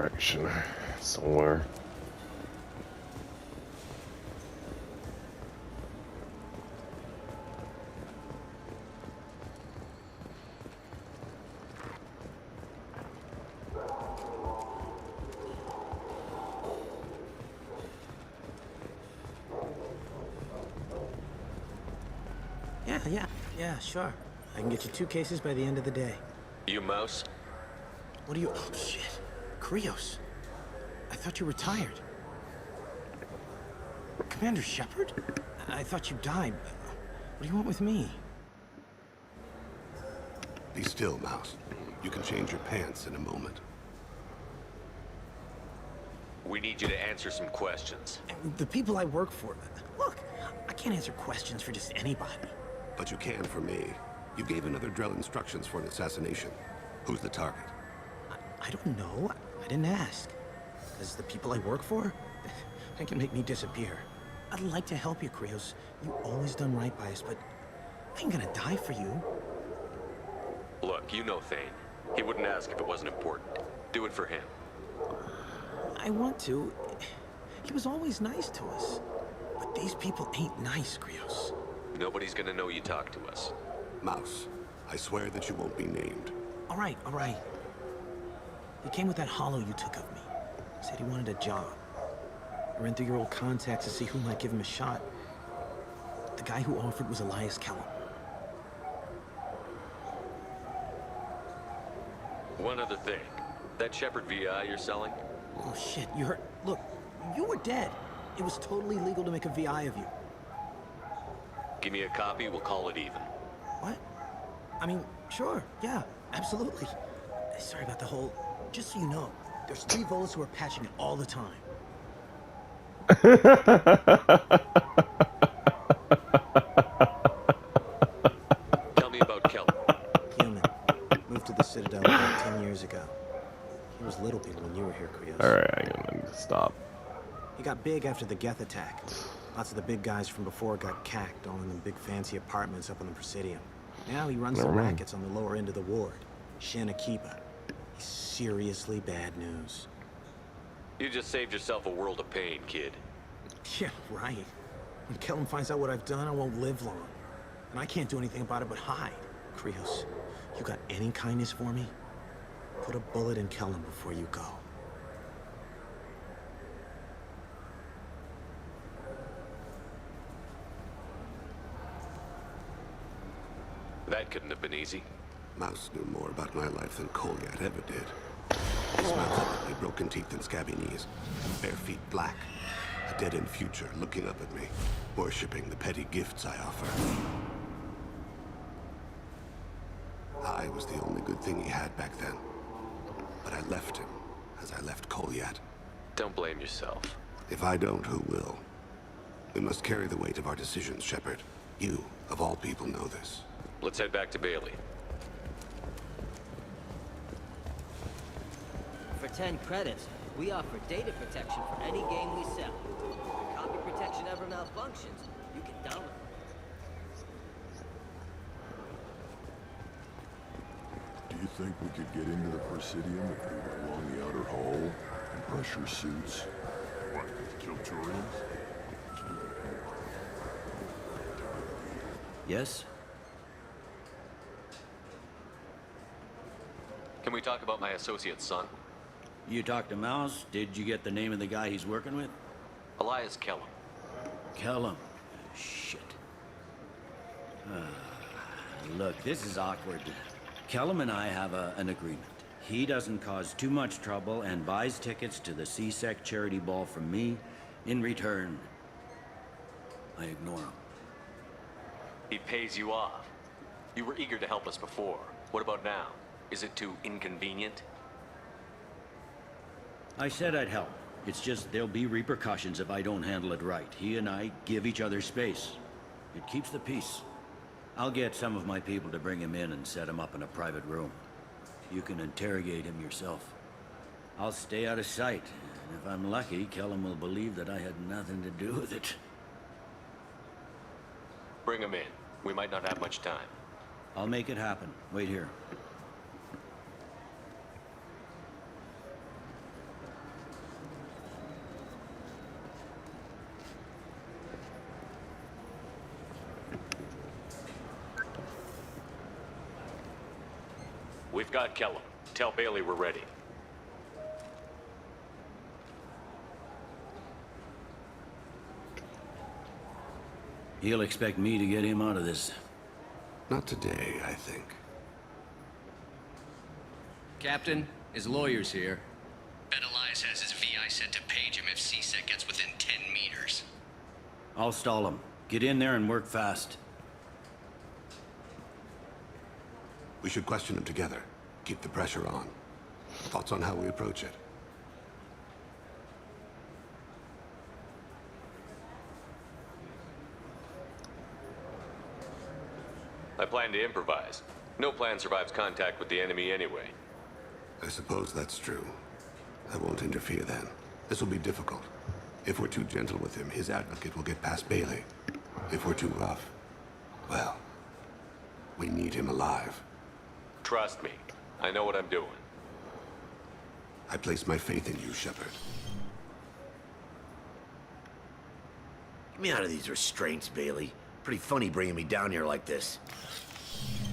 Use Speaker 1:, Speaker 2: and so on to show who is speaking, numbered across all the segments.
Speaker 1: direction somewhere.
Speaker 2: Yeah, sure. I can get you 2 cases by the end of the day.
Speaker 3: You Mouse?
Speaker 2: What do you... Oh, shit. Krios. I thought you retired. Commander Shepard? I thought you died. What do you want with me?
Speaker 4: Be still, Mouse. You can change your pants in a moment.
Speaker 3: We need you to answer some questions.
Speaker 2: The people I work for... Look, I can't answer questions for just anybody.
Speaker 4: But you can for me. You gave another Drell instructions for an assassination. Who's the target?
Speaker 2: I don't know. I didn't ask. Because the people I work for, they can make me disappear. I'd like to help you, Krios. You've always done right by us, but I ain't gonna die for you.
Speaker 3: Look, you know Thane. He wouldn't ask if it wasn't important. Do it for him.
Speaker 2: I want to. He was always nice to us. But these people ain't nice, Krios.
Speaker 3: Nobody's gonna know you talk to us.
Speaker 4: Mouse, I swear that you won't be named.
Speaker 2: All right. He came with that hollow you took of me. Said he wanted a job. I ran through your old contacts to see who might give him a shot. The guy who offered was Elias Kellum.
Speaker 3: One other thing. That Shepard VI you're selling?
Speaker 2: Oh shit, you heard? Look, you were dead. It was totally legal to make a VI of you.
Speaker 3: Give me a copy, we'll call it even.
Speaker 2: What? I mean, sure, yeah, absolutely. Sorry about the whole... Just so you know, there's 3 Volas who are patching it all the time.
Speaker 3: Tell me about Kelly.
Speaker 2: Human. Moved to the Citadel about 10 years ago. He was little big when you were here, Krios.
Speaker 1: Alright, I'm gonna stop.
Speaker 2: He got big after the Geth attack. Lots of the big guys from before got cacked, all in them big fancy apartments up on the Presidium. Now he runs the rackets on the lower end of the ward. Shin Akiba. He's seriously bad news.
Speaker 3: You just saved yourself a world of pain, kid.
Speaker 2: Yeah, right. When Kellum finds out what I've done, I won't live long. And I can't do anything about it but hide. Krios, you got any kindness for me? Put a bullet in Kellum before you go.
Speaker 3: That couldn't have been easy.
Speaker 4: Mouse knew more about my life than Kolyat ever did. He smiled up at me, broken teeth and scabby knees. Bare feet black. A dead-end future looking up at me, worshipping the petty gifts I offer. I was the only good thing he had back then. But I left him, as I left Kolyat.
Speaker 3: Don't blame yourself.
Speaker 4: If I don't, who will? We must carry the weight of our decisions, Shepard. You, of all people, know this.
Speaker 3: Let's head back to Bailey.
Speaker 5: For 10 credits, we offer data protection for any game we sell. If copy protection ever malfunctions, you can download it.
Speaker 6: Do you think we could get into the Presidium if we went along the outer hall and pressure suits? What, kill Turians?
Speaker 5: Yes?
Speaker 3: Can we talk about my associate's son?
Speaker 7: You talked to Mouse? Did you get the name of the guy he's working with?
Speaker 3: Elias Kellum.
Speaker 7: Kellum. Shit. Look, this is awkward. Kellum and I have an agreement. He doesn't cause too much trouble and buys tickets to the CSEC charity ball from me. In return, I ignore him.
Speaker 3: He pays you off. You were eager to help us before. What about now? Is it too inconvenient?
Speaker 7: I said I'd help. It's just there'll be repercussions if I don't handle it right. He and I give each other space. It keeps the peace. I'll get some of my people to bring him in and set him up in a private room. You can interrogate him yourself. I'll stay out of sight, and if I'm lucky, Kellum will believe that I had nothing to do with it.
Speaker 3: Bring him in. We might not have much time.
Speaker 7: I'll make it happen. Wait here.
Speaker 3: got Kellum. Tell Bailey we're ready.
Speaker 7: He'll expect me to get him out of this.
Speaker 4: Not today, I think.
Speaker 8: Captain, his lawyer's here. Bet Elias has his VI set to page him if CSEC gets within 10 meters.
Speaker 7: I'll stall him. Get in there and work fast.
Speaker 4: We should question him together. Keep the pressure on. Thoughts on how we approach it?
Speaker 3: I plan to improvise. No plan survives contact with the enemy anyway.
Speaker 4: I suppose that's true. I won't interfere then. This will be difficult. If we're too gentle with him, his advocate will get past Bailey. If we're too rough, well, we need him alive.
Speaker 3: Trust me. I know what I'm doing.
Speaker 4: I place my faith in you, Shepard.
Speaker 9: Get me out of these restraints, Bailey. Pretty funny bringing me down here like this.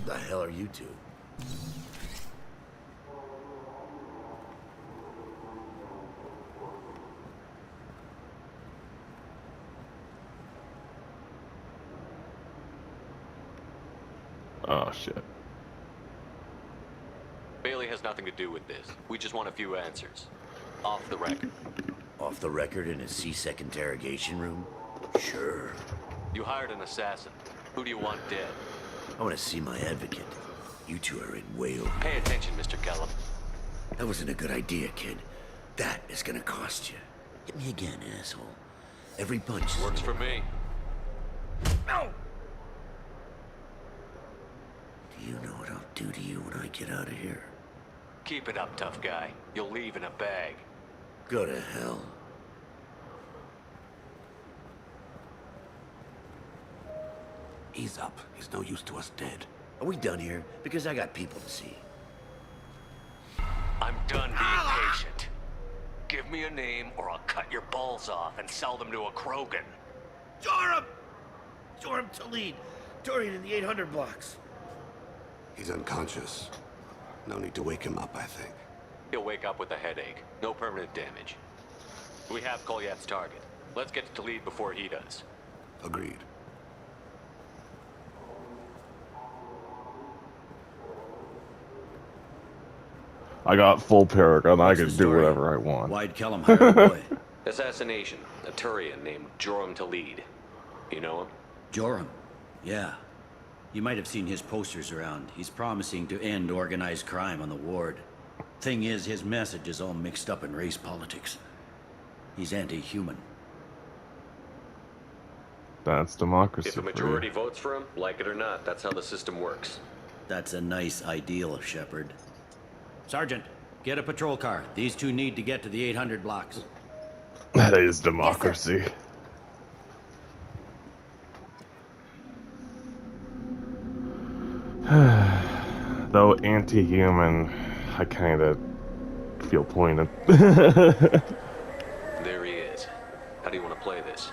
Speaker 9: The hell are you two?
Speaker 1: Oh shit.
Speaker 3: Bailey has nothing to do with this. We just want a few answers. Off the record.
Speaker 9: Off the record in a C-Sec interrogation room? Sure.
Speaker 3: You hired an assassin. Who do you want dead?
Speaker 9: I want to see my advocate. You two are in way over.
Speaker 3: Pay attention, Mr. Kellum.
Speaker 9: That wasn't a good idea, kid. That is gonna cost you. Hit me again, asshole. Every punch is
Speaker 3: Works for me.
Speaker 9: No! Do you know what I'll do to you when I get out of here?
Speaker 3: Keep it up, tough guy. You'll leave in a bag.
Speaker 9: Go to hell.
Speaker 4: Ease up. He's no use to us dead.
Speaker 9: Are we done here? Because I got people to see.
Speaker 3: I'm done being patient. Give me a name or I'll cut your balls off and sell them to a Krogan.
Speaker 9: Joram! Joram to lead. Dorian in the 800 blocks.
Speaker 4: He's unconscious. No need to wake him up, I think.
Speaker 3: He'll wake up with a headache. No permanent damage. We have Kolyat's target. Let's get to lead before he does.
Speaker 4: Agreed.
Speaker 1: I got full Paragon. I
Speaker 7: What's
Speaker 1: can
Speaker 7: the
Speaker 1: do
Speaker 7: story?
Speaker 1: whatever I want.
Speaker 7: Why'd Kellum hire a boy?
Speaker 3: Assassination. A Turian named Joram to lead. You know him?
Speaker 7: Joram. Yeah. You might have seen his posters around. He's promising to end organized crime on the ward. Thing is, his message is all mixed up in race politics. He's anti-human.
Speaker 1: That's democracy.
Speaker 3: If a
Speaker 1: for you.
Speaker 3: majority votes for him, like it or not, that's how the system works.
Speaker 7: That's a nice ideal, Shepard. Sergeant, get a patrol car. These two need to get to the 800 blocks.
Speaker 1: That is democracy. Though anti-human, I kind of feel pointed.
Speaker 3: There he is. How do you want to play this?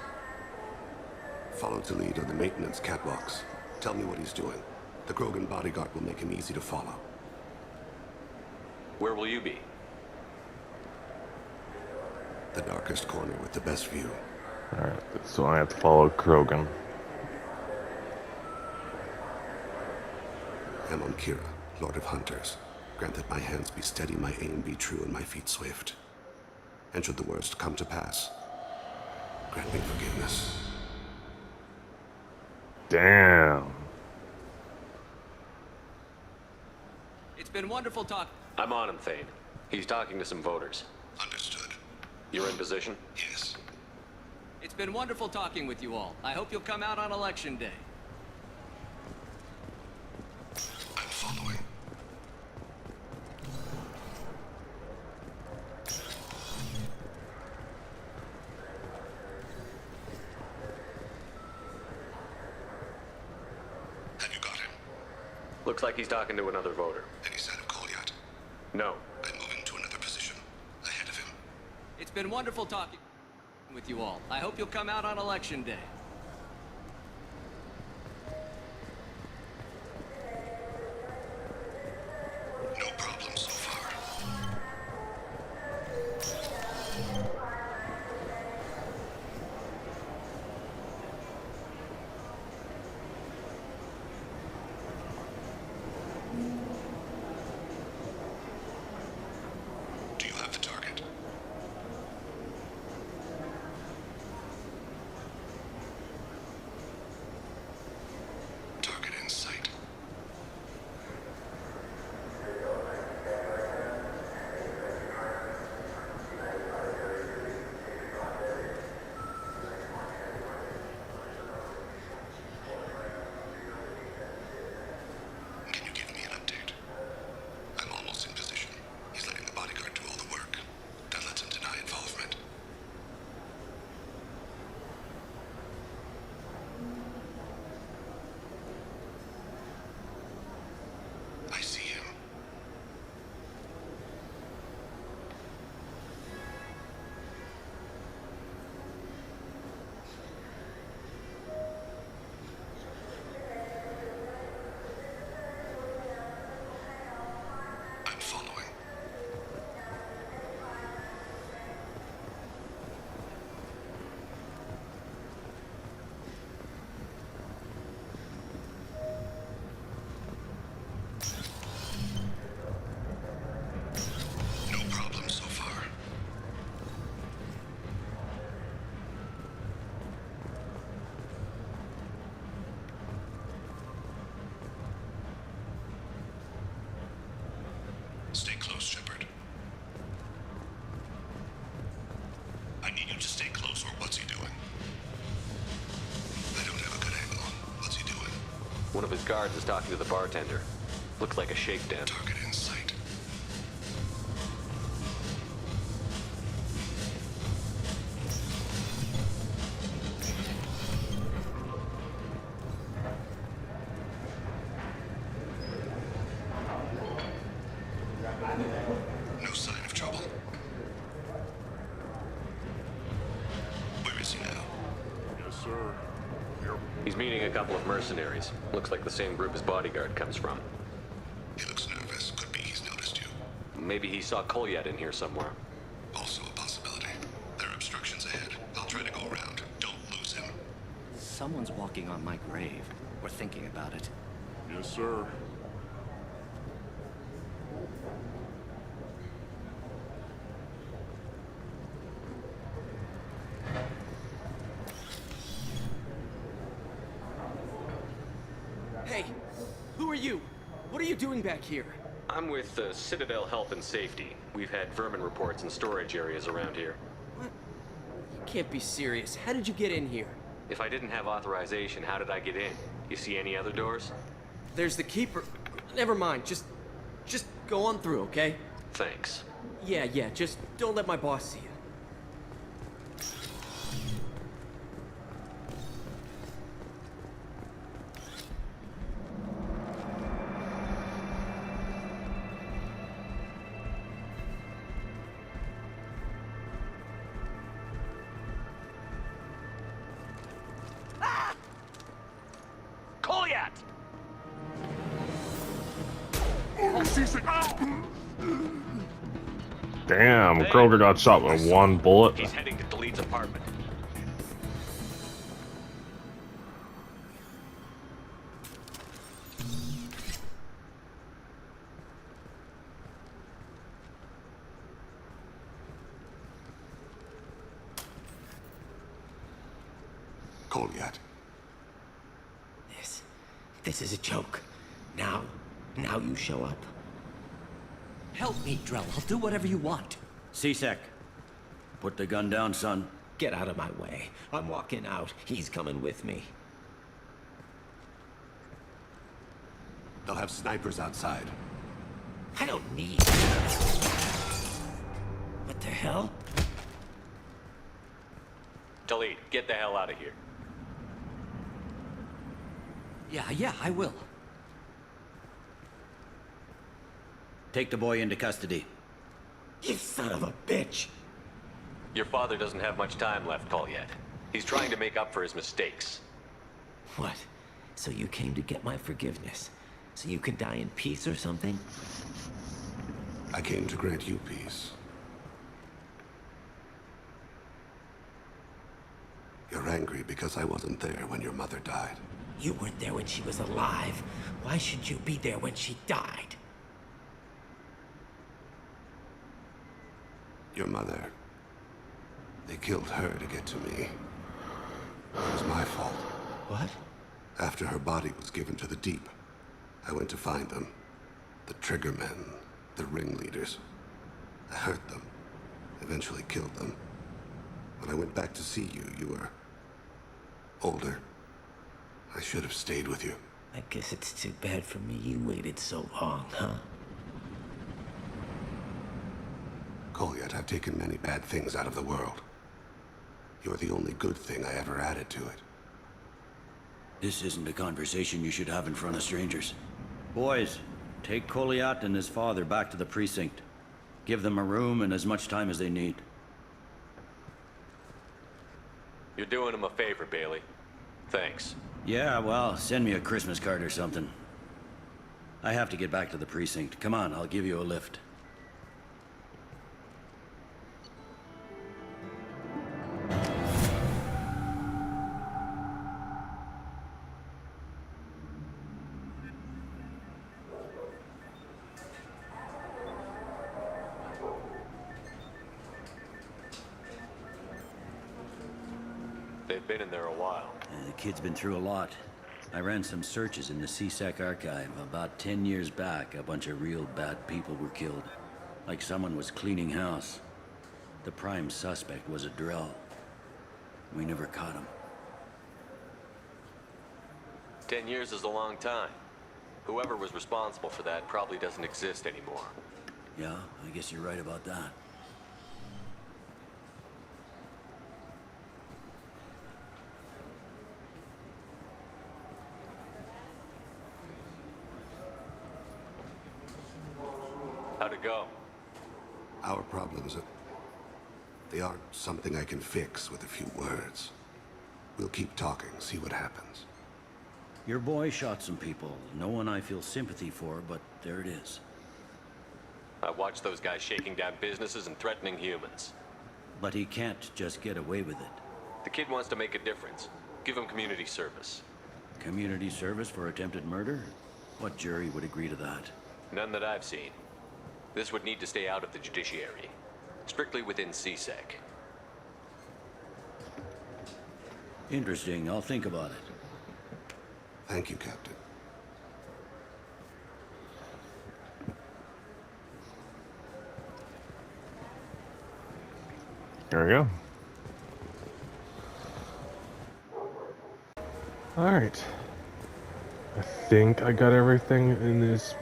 Speaker 4: Follow to lead on the maintenance catwalks. Tell me what he's doing. The Krogan bodyguard will make him easy to follow.
Speaker 3: Where will you be?
Speaker 4: The darkest corner with the best view.
Speaker 1: Alright, so I have to follow Krogan.
Speaker 4: Amon Kira, Lord of Hunters. Grant that my hands be steady, my aim be true, and my feet swift. And should the worst come to pass, grant me forgiveness.
Speaker 1: Damn.
Speaker 8: It's been wonderful talking.
Speaker 3: I'm on him, Thane. He's talking to some voters.
Speaker 4: Understood.
Speaker 3: You're in position?
Speaker 4: Yes.
Speaker 8: It's been wonderful talking with you all. I hope you'll come out on Election Day.
Speaker 4: I'm following. Have you got him?
Speaker 3: Looks like he's talking to another voter.
Speaker 4: Any sign of Kolyat?
Speaker 3: No.
Speaker 4: I'm moving to another position. Ahead of him.
Speaker 8: It's been wonderful talking with you all. I hope you'll come out on Election Day.
Speaker 4: No problem. just stay close, or what's he doing? I don't have a good angle. What's he doing?
Speaker 3: One of his guards is talking to the bartender. Looks like a shakedown.
Speaker 4: Target in sight. No sign of trouble. Where is he now?
Speaker 6: Yes, sir. Here.
Speaker 3: He's meeting a couple of mercenaries. Looks like the same group his bodyguard comes from.
Speaker 4: He looks nervous. Could be he's noticed you.
Speaker 3: Maybe he saw Kolyat in here somewhere.
Speaker 4: Also a possibility. There are obstructions ahead. I'll try to go around. Don't lose him.
Speaker 10: Someone's walking on my grave, or thinking about it.
Speaker 6: Yes, sir.
Speaker 11: Hey, who are you? What are you doing back here?
Speaker 3: I'm with Citadel Health and Safety. We've had vermin reports in storage areas around here.
Speaker 11: What? You can't be serious. How did you get in here?
Speaker 3: If I didn't have authorization, how did I get in? You see any other doors?
Speaker 11: There's the keeper. Never mind. Just go on through, okay?
Speaker 3: Thanks.
Speaker 11: Yeah, just don't let my boss see you.
Speaker 3: Kolyat!
Speaker 1: Damn, Kroger got shot with one bullet.
Speaker 3: He's heading to Delete's apartment.
Speaker 4: Kolyat.
Speaker 10: This is a joke. Now you show up. Help me, Drell. I'll do whatever you want.
Speaker 7: C-Sec, put the gun down, son.
Speaker 10: Get out of my way. I'm walking out. He's coming with me.
Speaker 4: They'll have snipers outside.
Speaker 10: I don't need... What the hell?
Speaker 3: Delete, get the hell out of here.
Speaker 10: Yeah, I will.
Speaker 7: Take the boy into custody.
Speaker 10: You son of a bitch!
Speaker 3: Your father doesn't have much time left, Kolyat. He's trying to make up for his mistakes.
Speaker 10: What? So you came to get my forgiveness? So you can die in peace or something?
Speaker 4: I came to grant you peace. You're angry because I wasn't there when your mother died.
Speaker 10: You weren't there when she was alive. Why should you be there when she died?
Speaker 4: Your mother. They killed her to get to me. It was my fault.
Speaker 10: What?
Speaker 4: After her body was given to the Deep, I went to find them. The Triggermen, the ringleaders. I hurt them. Eventually killed them. When I went back to see you, you were... older. I should have stayed with you.
Speaker 10: I guess it's too bad for me you waited so long, huh?
Speaker 4: Kolyat, I've taken many bad things out of the world. You're the only good thing I ever added to it.
Speaker 7: This isn't a conversation you should have in front of strangers. Boys, take Kolyat and his father back to the precinct. Give them a room and as much time as they need.
Speaker 3: You're doing him a favor, Bailey. Thanks.
Speaker 7: Yeah, well, send me a Christmas card or something. I have to get back to the precinct. Come on, I'll give you a lift.
Speaker 3: They've been in there a while.
Speaker 7: The kid's been through a lot. I ran some searches in the CSEC archive. About 10 years back, a bunch of real bad people were killed. Like someone was cleaning house. The prime suspect was a Drell. We never caught him.
Speaker 3: 10 years is a long time. Whoever was responsible for that probably doesn't exist anymore.
Speaker 7: Yeah, I guess you're right about that.
Speaker 3: How'd it go?
Speaker 4: Our problems, they aren't something I can fix with a few words. We'll keep talking, see what happens.
Speaker 7: Your boy shot some people. No one I feel sympathy for, but there it is.
Speaker 3: I watched those guys shaking down businesses and threatening humans.
Speaker 7: But he can't just get away with it.
Speaker 3: The kid wants to make a difference. Give him community service.
Speaker 7: Community service for attempted murder? What jury would agree to that?
Speaker 3: None that I've seen. This would need to stay out of the judiciary. Strictly within CSEC.
Speaker 7: Interesting. I'll think about it.
Speaker 4: Thank you, Captain.
Speaker 1: There we go. Alright. I think I got everything in this.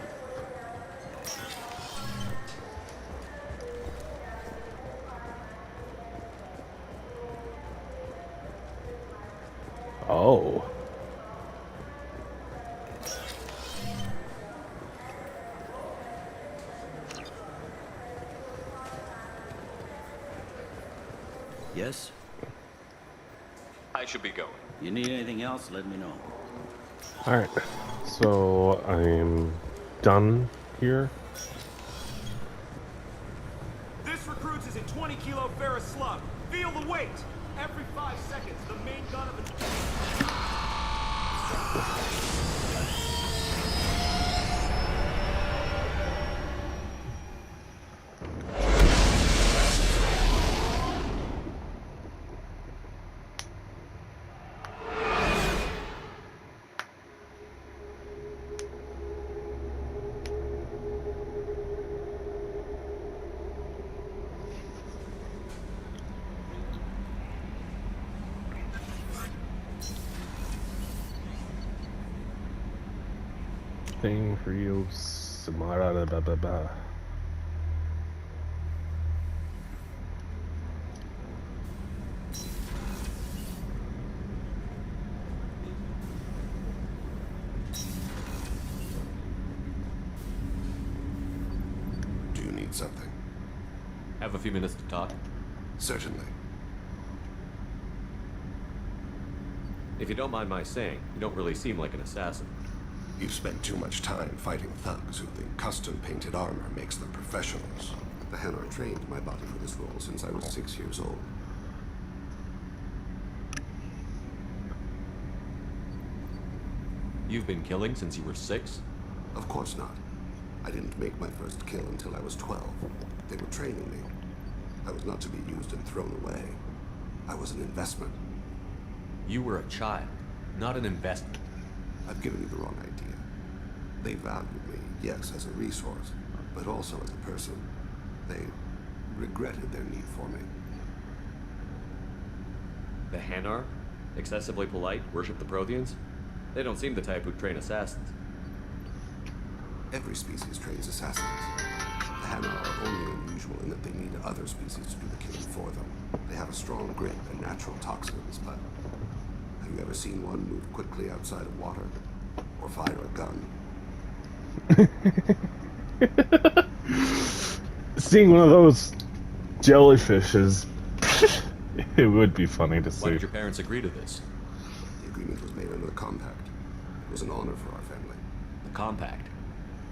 Speaker 1: Oh.
Speaker 7: Yes?
Speaker 3: I should be going.
Speaker 7: You need anything else, let me know.
Speaker 1: Alright. So I'm done here.
Speaker 11: This recruits is a 20-kilo ferrous slug. Feel the weight. Every 5 seconds, the main gun of the...
Speaker 1: Thing for you, Samara. Blah, blah, blah.
Speaker 4: Do you need something?
Speaker 3: Have a few minutes to talk?
Speaker 4: Certainly.
Speaker 3: If you don't mind my saying, you don't really seem like an assassin.
Speaker 4: You've spent too much time fighting thugs who think custom-painted armor makes them professionals. The Hanar trained my body for this role since I was 6 years old.
Speaker 3: You've been killing since you were 6?
Speaker 4: Of course not. I didn't make my first kill until I was 12. They were training me. I was not to be used and thrown away. I was an investment.
Speaker 3: You were a child, not an investment.
Speaker 4: I've given you the wrong idea. They valued me, yes, as a resource, but also as a person. They regretted their need for me.
Speaker 3: The Hanar? Excessively polite, worship the Protheans? They don't seem the type who train assassins.
Speaker 4: Every species trains assassins. The Hanar are only unusual in that they need other species to do the killing for them. They have a strong grip and natural toxins, but have you ever seen one move quickly outside of water? Or fire a gun?
Speaker 1: Seeing one of those jellyfishes, it would be funny to see.
Speaker 3: Why did your parents agree to this?
Speaker 4: The agreement was made under the compact. It was an honor for our family.
Speaker 3: The compact?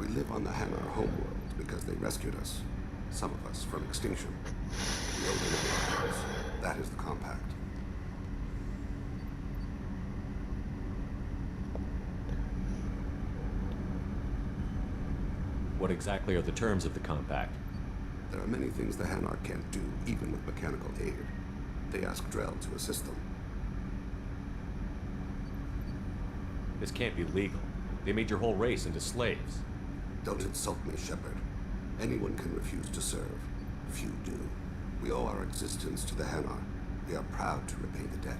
Speaker 4: We live on the Hanar homeworld because they rescued us. Some of us from extinction. We owe them our lives. That is the compact.
Speaker 3: What exactly are the terms of the compact?
Speaker 4: There are many things the Hanar can't do, even with mechanical aid. They ask Drell to assist them.
Speaker 3: This can't be legal. They made your whole race into slaves.
Speaker 4: Don't insult me, Shepard. Anyone can refuse to serve. Few do. We owe our existence to the Hanar. We are proud to repay the debt.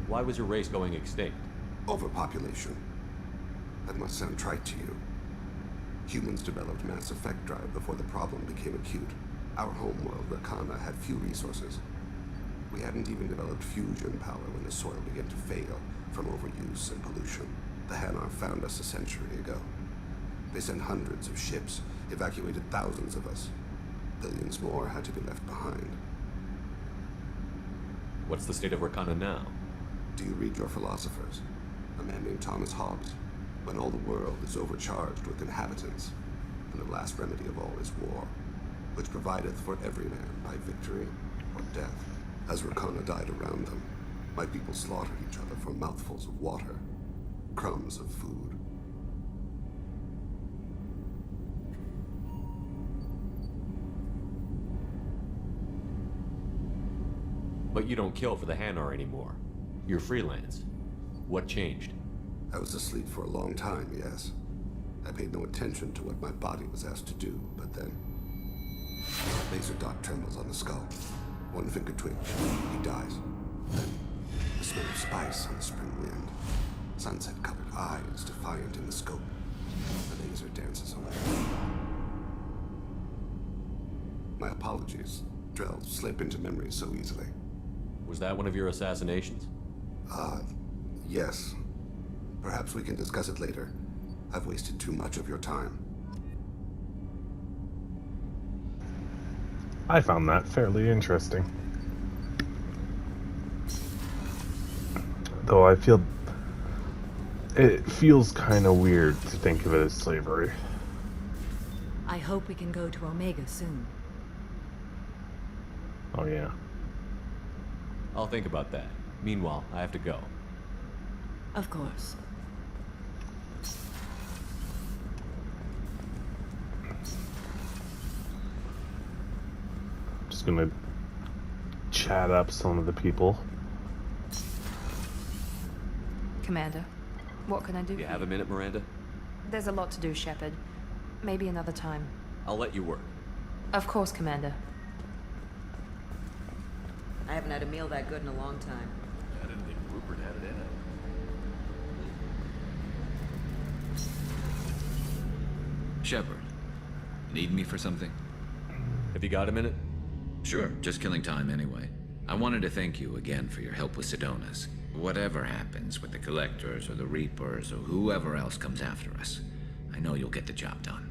Speaker 3: Why was your race going extinct?
Speaker 4: Overpopulation. That must sound trite to you. Humans developed Mass Effect Drive before the problem became acute. Our homeworld, Rakana, had few resources. We hadn't even developed fusion power when the soil began to fail from overuse and pollution. The Hanar found us a century ago. They sent hundreds of ships, evacuated thousands of us. Billions more had to be left behind.
Speaker 3: What's the state of Rakana now?
Speaker 4: Do you read your philosophers? A man named Thomas Hobbes. When all the world is overcharged with inhabitants, and the last remedy of all is war, which provideth for every man by victory or death. As Rakana died around them, my people slaughtered each other for mouthfuls of water, crumbs of food.
Speaker 3: But you don't kill for the Hanar anymore. You're freelance. What changed?
Speaker 4: I was asleep for a long time, yes. I paid no attention to what my body was asked to do, but then... a laser dot trembles on the skull. One finger twitch, he dies. Then, the smell of spice on the spring wind. Sunset-colored eyes defiant in the scope. The laser dances away. My apologies. Drell slip into memory so easily.
Speaker 3: Was that one of your assassinations?
Speaker 4: Yes. Perhaps we can discuss it later. I've wasted too much of your time.
Speaker 1: I found that fairly interesting. Though I feel... it feels kind of weird to think of it as slavery.
Speaker 12: I hope we can go to Omega soon.
Speaker 1: Oh yeah.
Speaker 3: I'll think about that. Meanwhile, I have to go.
Speaker 12: Of course.
Speaker 1: Just gonna chat up some of the people.
Speaker 13: Commander, what can I do?
Speaker 3: You have a minute, Miranda?
Speaker 13: There's a lot to do, Shepard. Maybe another time.
Speaker 3: I'll let you work.
Speaker 13: Of course, Commander.
Speaker 14: I haven't had a meal that good in a long time.
Speaker 6: I didn't think Rupert had it in it.
Speaker 15: Shepard, need me for something?
Speaker 3: Have you got a minute?
Speaker 15: Sure, just killing time anyway. I wanted to thank you again for your help with Sedona's. Whatever happens with the Collectors or the Reapers or whoever else comes after us, I know you'll get the job done.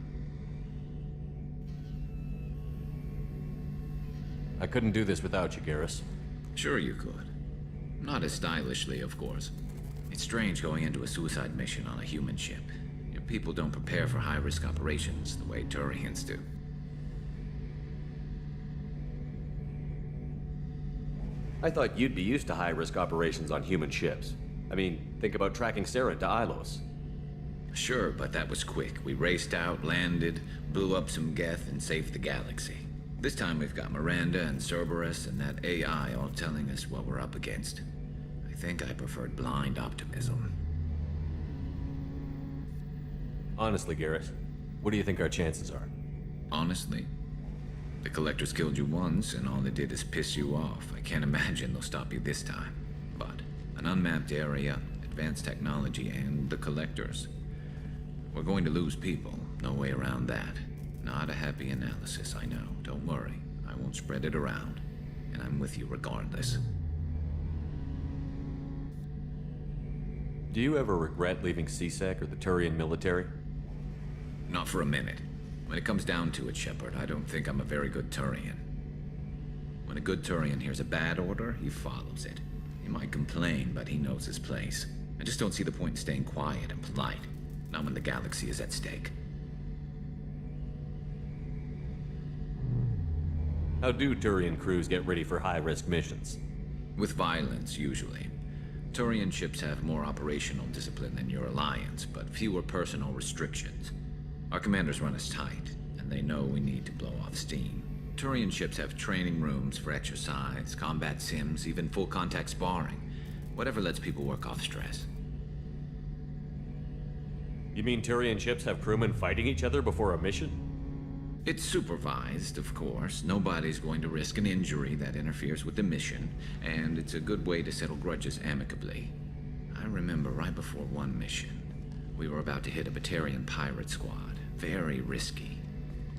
Speaker 3: I couldn't do this without you, Garrus.
Speaker 15: Sure you could. Not as stylishly, of course. It's strange going into a suicide mission on a human ship. Your people don't prepare for high-risk operations the way Turians do.
Speaker 3: I thought you'd be used to high-risk operations on human ships. I mean, think about tracking Sarah to Ilos.
Speaker 15: Sure, but that was quick. We raced out, landed, blew up some Geth, and saved the galaxy. This time we've got Miranda and Cerberus and that AI all telling us what we're up against. I think I preferred blind optimism.
Speaker 3: Honestly, Garrus, what do you think our chances are?
Speaker 15: Honestly? The Collectors killed you once, and all they did is piss you off. I can't imagine they'll stop you this time. But an unmapped area, advanced technology, and the Collectors. We're going to lose people. No way around that. Not a happy analysis, I know. Don't worry. I won't spread it around. And I'm with you regardless.
Speaker 3: Do you ever regret leaving CSEC or the Turian military?
Speaker 15: Not for a minute. When it comes down to it, Shepard, I don't think I'm a very good Turian. When a good Turian hears a bad order, he follows it. He might complain, but he knows his place. I just don't see the point in staying quiet and polite. Not when the galaxy is at stake.
Speaker 3: How do Turian crews get ready for high-risk missions?
Speaker 15: With violence, usually. Turian ships have more operational discipline than your alliance, but fewer personal restrictions. Our commanders run us tight, and they know we need to blow off steam. Turian ships have training rooms for exercise, combat sims, even full-contact sparring. Whatever lets people work off stress.
Speaker 3: You mean Turian ships have crewmen fighting each other before a mission?
Speaker 15: It's supervised, of course. Nobody's going to risk an injury that interferes with the mission, and it's a good way to settle grudges amicably. I remember right before one mission, we were about to hit a Batarian pirate squad. Very risky.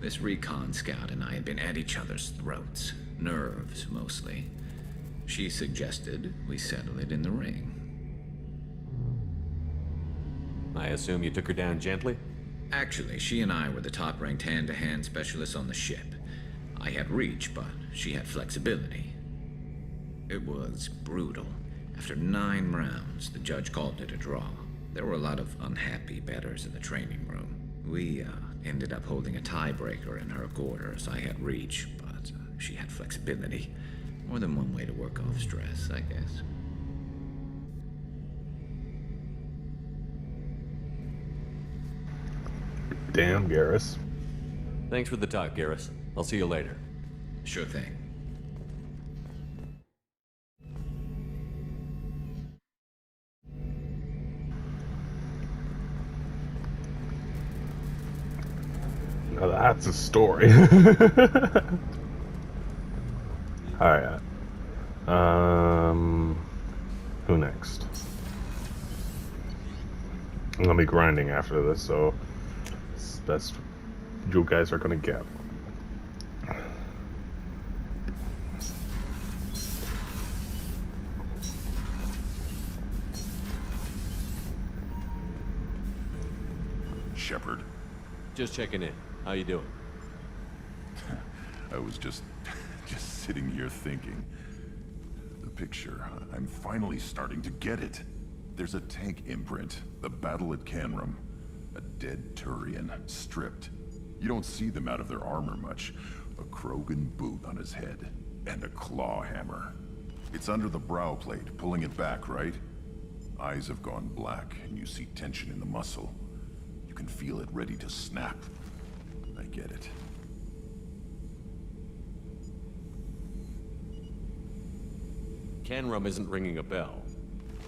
Speaker 15: This recon scout and I had been at each other's throats. Nerves, mostly. She suggested we settle it in the ring.
Speaker 3: I assume you took her down gently?
Speaker 15: Actually, she and I were the top-ranked hand-to-hand specialists on the ship. I had reach, but she had flexibility. It was brutal. After 9 rounds, the judge called it a draw. There were a lot of unhappy bettors in the training room. We ended up holding a tiebreaker in her quarters. I had reach, but she had flexibility. More than one way to work off stress, I guess.
Speaker 1: Damn, Garrus.
Speaker 3: Thanks for the talk, Garrus. I'll see you later.
Speaker 15: Sure thing.
Speaker 1: Now that's a story. Alright. Who next? I'm gonna be grinding after this, so it's best you guys are gonna get.
Speaker 6: Shepard.
Speaker 3: Just checking in. How you doing?
Speaker 6: I was just sitting here thinking. The picture, I'm finally starting to get it. There's a tank imprint, the battle at Canrum. A dead Turian, stripped. You don't see them out of their armor much. A Krogan boot on his head, and a claw hammer. It's under the brow plate, pulling it back, right? Eyes have gone black, and you see tension in the muscle. You can feel it ready to snap. I get it.
Speaker 3: Canrum isn't ringing a bell.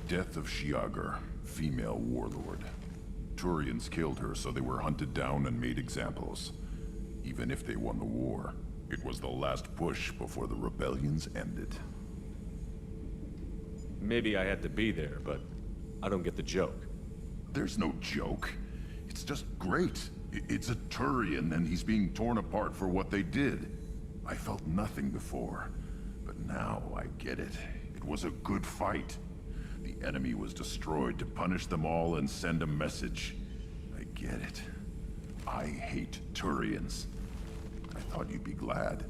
Speaker 6: Death of Shiagar, female warlord. Turians killed her, so they were hunted down and made examples. Even if they won the war, it was the last push before the rebellions ended.
Speaker 3: Maybe I had to be there, but I don't get the joke.
Speaker 6: There's no joke. It's just great. It's a Turian, and he's being torn apart for what they did. I felt nothing before, but now I get it. It was a good fight. The enemy was destroyed to punish them all and send a message. I get it. I hate Turians. I thought you'd be glad.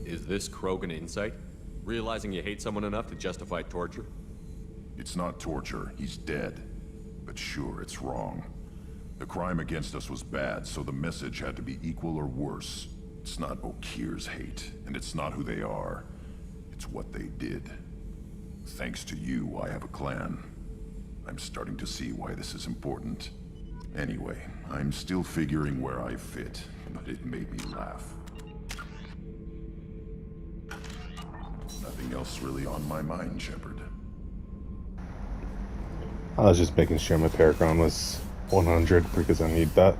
Speaker 3: Is this Krogan insight? Realizing you hate someone enough to justify torture?
Speaker 6: It's not torture. He's dead. But sure, it's wrong. The crime against us was bad, so the message had to be equal or worse. It's not Okir's hate, and it's not who they are. It's what they did. Thanks to you, I have a clan. I'm starting to see why this is important. Anyway, I'm still figuring where I fit, but it made me laugh. Nothing else really on my mind, Shepard.
Speaker 1: I was just making sure my Paragon was 100 because I need that.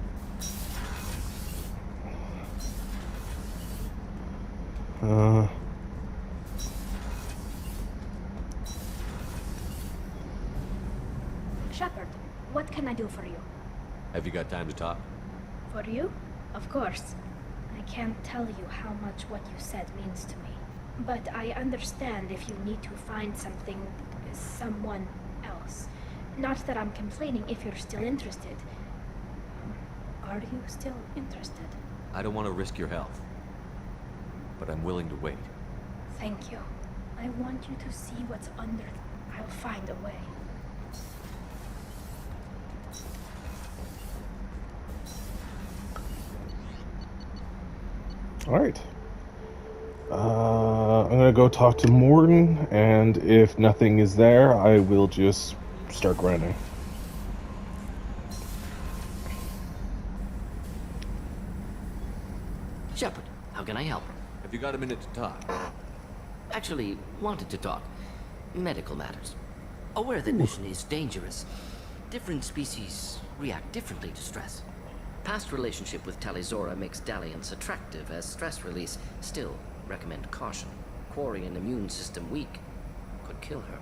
Speaker 16: Shepard, what can I do for you?
Speaker 3: Have you got time to talk?
Speaker 16: For you? Of course. I can't tell you how much what you said means to me. But I understand if you need to find someone else. Not that I'm complaining if you're still interested. Are you still interested?
Speaker 3: I don't want to risk your health, but I'm willing to wait.
Speaker 16: Thank you. I want you to see what's under. I'll find a way.
Speaker 1: Alright. I'm gonna go talk to Morton, and if nothing is there, I will just start grinding.
Speaker 10: Shepard, how can I help?
Speaker 3: Have you got a minute to talk?
Speaker 10: Actually, wanted to talk. Medical matters. Aware that mission is dangerous. Different species react differently to stress. Past relationship with Talizora makes dalliance attractive as stress release. Still, recommend caution. Quarry an immune system weak could kill her.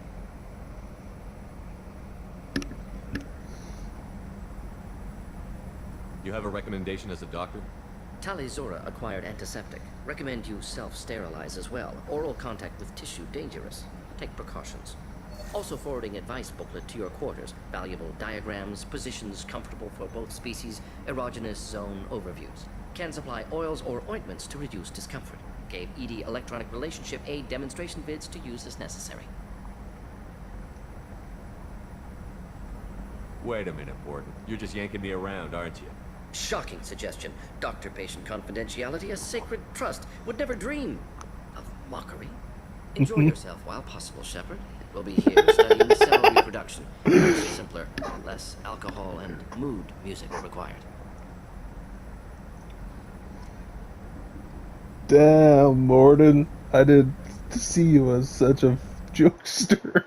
Speaker 3: You have a recommendation as a doctor?
Speaker 10: Talizora acquired antiseptic. Recommend you self-sterilize as well. Oral contact with tissue dangerous. Take precautions. Also forwarding advice booklet to your quarters. Valuable diagrams, positions comfortable for both species, erogenous zone overviews. Can supply oils or ointments to reduce discomfort. Gave ED electronic relationship aid demonstration vids to use as necessary.
Speaker 3: Wait a minute, Warden. You're just yanking me around, aren't you?
Speaker 10: Shocking suggestion. Doctor-patient confidentiality, a sacred trust. Would never dream of mockery. Enjoy yourself while possible, Shepard. We'll be here studying cell reproduction. Much simpler, less alcohol and mood music required.
Speaker 1: Damn, Morden. I didn't see you as such a jokester.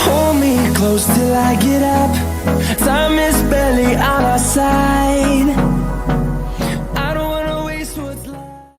Speaker 17: Hold me close till I get up. Time is barely on our side.